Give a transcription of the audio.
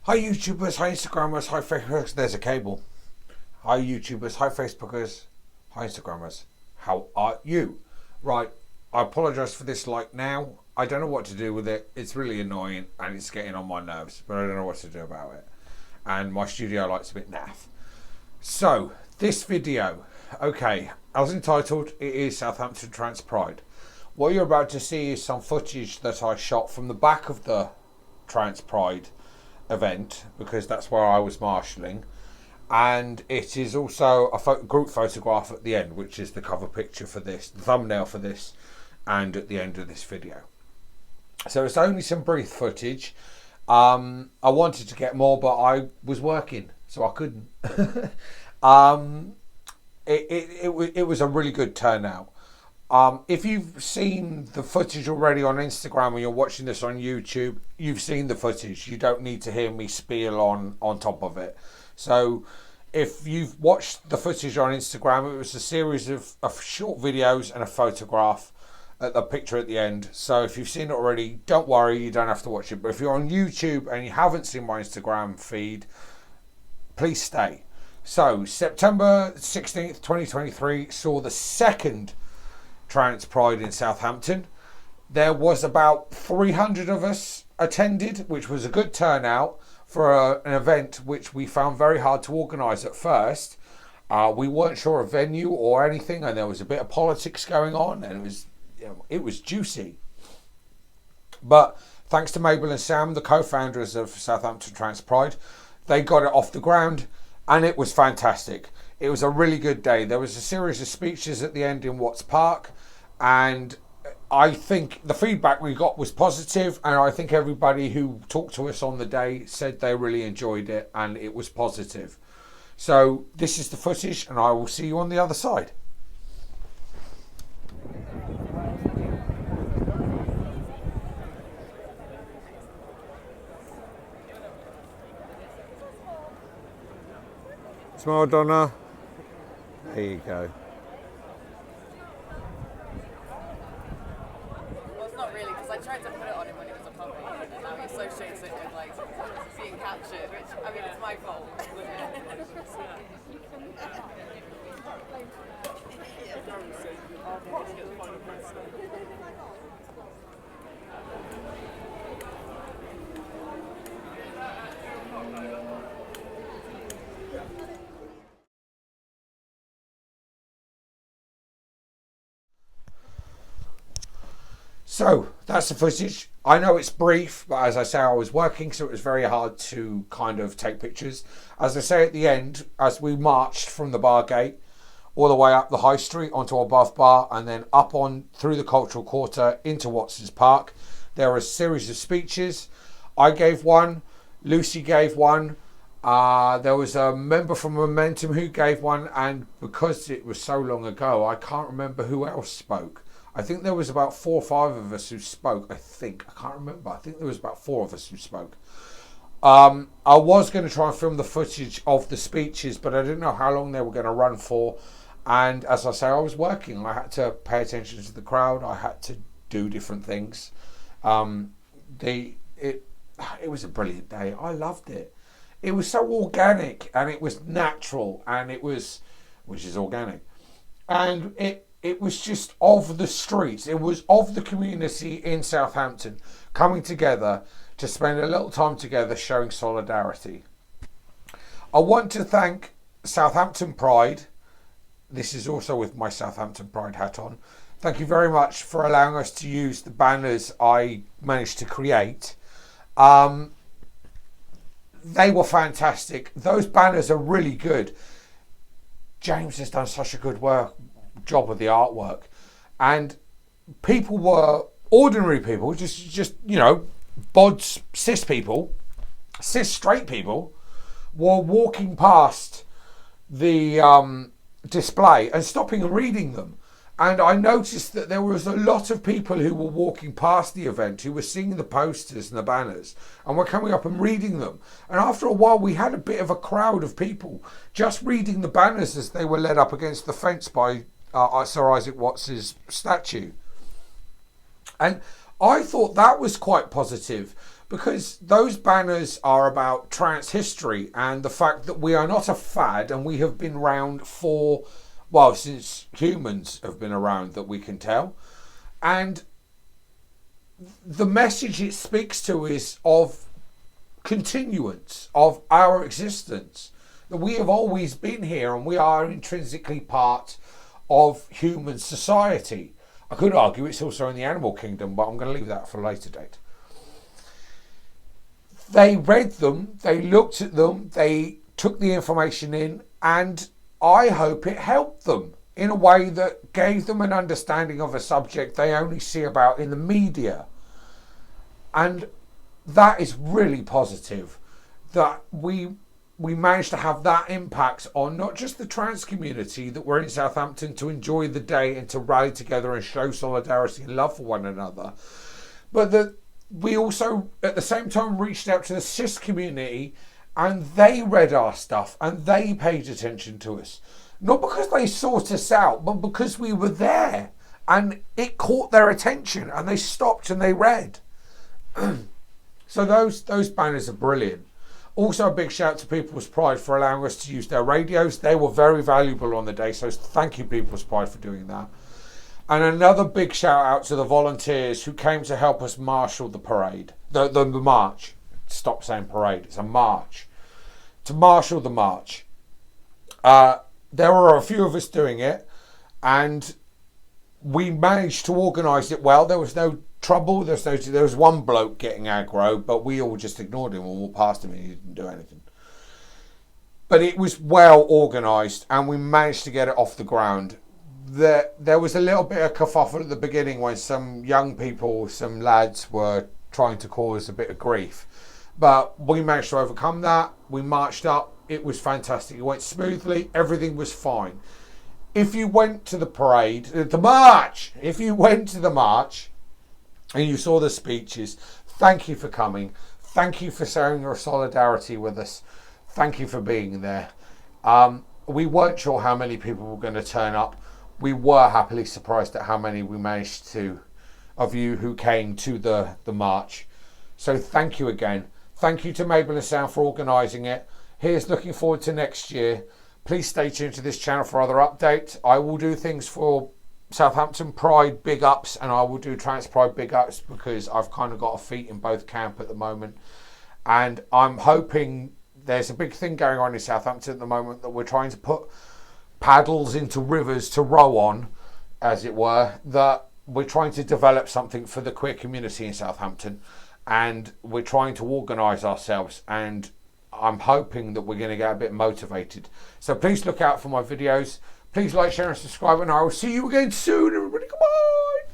Hi YouTubers, hi Instagrammers, hi Facebookers, there's a cable. Hi YouTubers, hi Facebookers, hi Instagrammers. How are you? Right, I apologise for this like now. I don't know what to do with it. It's really annoying and it's getting on my nerves, but I don't know what to do about it. And my studio light's a bit naff. So, this video, okay, as entitled, it is Southampton Trans Pride. What you're about to see is some footage that I shot from the back of the Trans Pride event, because that's where I was marshalling, and it is also a group photograph at the end, which is the cover picture for this, the thumbnail for this, and at the end of this video. So it's only some brief footage. I wanted to get more, but I was working, so I couldn't. It was a really good turnout. If you've seen the footage already on Instagram and you're watching this on YouTube, you've seen the footage. You don't need to hear me spiel on top of it. So if you've watched the footage on Instagram, it was a series of short videos and a photograph at the picture at the end. So if you've seen it already, don't worry, you don't have to watch it. But if you're on YouTube and you haven't seen my Instagram feed, please stay. So September 16th, 2023 saw the second Trans Pride in Southampton. There was about 300 of us attended, which was a good turnout for an event which we found very hard to organise at first. We weren't sure of venue or anything, and there was a bit of politics going on, and it was juicy. But thanks to Mabel and Sam, the co-founders of Southampton Trans Pride, they got it off the ground, and it was fantastic. It was a really good day. There was a series of speeches at the end in Watts Park, and I think the feedback we got was positive, and I think everybody who talked to us on the day said they really enjoyed it and it was positive. So this is the footage, and I will see you on the other side. Smile, Donna. There you go. Well, it's not really, because I tried to put it on him when he was a puppy, and now he associates it with like being captured, which, I mean, it's my fault. So that's the footage. I know it's brief, but as I say, I was working, so it was very hard to kind of take pictures. As I say at the end, as we marched from the bar gate all the way up the high street onto Above Bar, and then up on through the Cultural Quarter into Watts Park, there were a series of speeches. I gave one, Lucy gave one, there was a member from Momentum who gave one, and because it was so long ago, I can't remember who else spoke. I think there was about 4 or 5 of us who spoke. I can't remember. I think there was about 4 of us who spoke. I was going to try and film the footage of the speeches, but I didn't know how long they were going to run for. And as I say, I was working. I had to pay attention to the crowd. I had to do different things. It was a brilliant day. I loved it. It was so organic, and it was natural, and which is organic, and it was just of the streets. It was of the community in Southampton coming together to spend a little time together showing solidarity. I want to thank Southampton Pride. This is also with my Southampton Pride hat on. Thank you very much for allowing us to use the banners I managed to create. They were fantastic. Those banners are really good. James has done such a good job of the artwork, and people were ordinary people, just bods, cis straight people were walking past the display and stopping and reading them. And I noticed that there was a lot of people who were walking past the event who were seeing the posters and the banners and were coming up and reading them. And after a while, we had a bit of a crowd of people just reading the banners as they were led up against the fence by Sir Isaac Watts's statue. And I thought that was quite positive, because those banners are about trans history and the fact that we are not a fad, and we have been around for, well, since humans have been around, that we can tell. And the message it speaks to is of continuance of our existence, that we have always been here and we are intrinsically part of human society. I could argue it's also in the animal kingdom, but I'm going to leave that for a later date. They read them, they looked at them, they took the information in, and I hope it helped them in a way that gave them an understanding of a subject they only see about in the media. And that is really positive, that we managed to have that impact on not just the trans community that were in Southampton to enjoy the day and to rally together and show solidarity and love for one another, but that we also at the same time reached out to the cis community, and they read our stuff and they paid attention to us, not because they sought us out, but because we were there and it caught their attention and they stopped and they read. So those banners are brilliant. Also, a big shout to People's Pride for allowing us to use their radios. They were very valuable on the day, so thank you, People's Pride, for doing that. And another big shout out to the volunteers who came to help us marshal the parade, the march. Stop saying parade, it's a march. To marshal the march. There were a few of us doing it, and we managed to organise it well. There was no trouble. There was one bloke getting aggro, but we all just ignored him and walked past him and he didn't do anything. But it was well organised and we managed to get it off the ground. There was a little bit of kerfuffle at the beginning when some young people, some lads, were trying to cause a bit of grief. But we managed to overcome that. We marched up. It was fantastic. It went smoothly. Everything was fine. If you went to the parade, if you went to the march and you saw the speeches, thank you for coming. Thank you for showing your solidarity with us. Thank you for being there. We weren't sure how many people were going to turn up. We were happily surprised at how many we managed to, of you who came to the march. So thank you again. Thank you to Mabel and Sam for organising it. Here's looking forward to next year. Please stay tuned to this channel for other updates. I will do things for Southampton Pride big ups, and I will do Trans Pride big ups because I've kind of got a feet in both camp at the moment. And I'm hoping, there's a big thing going on in Southampton at the moment that we're trying to put paddles into rivers to row on, as it were, that we're trying to develop something for the queer community in Southampton, and we're trying to organise ourselves, and I'm hoping that we're going to get a bit motivated. So please look out for my videos. Please like, share and subscribe, and I will see you again soon, everybody. Goodbye.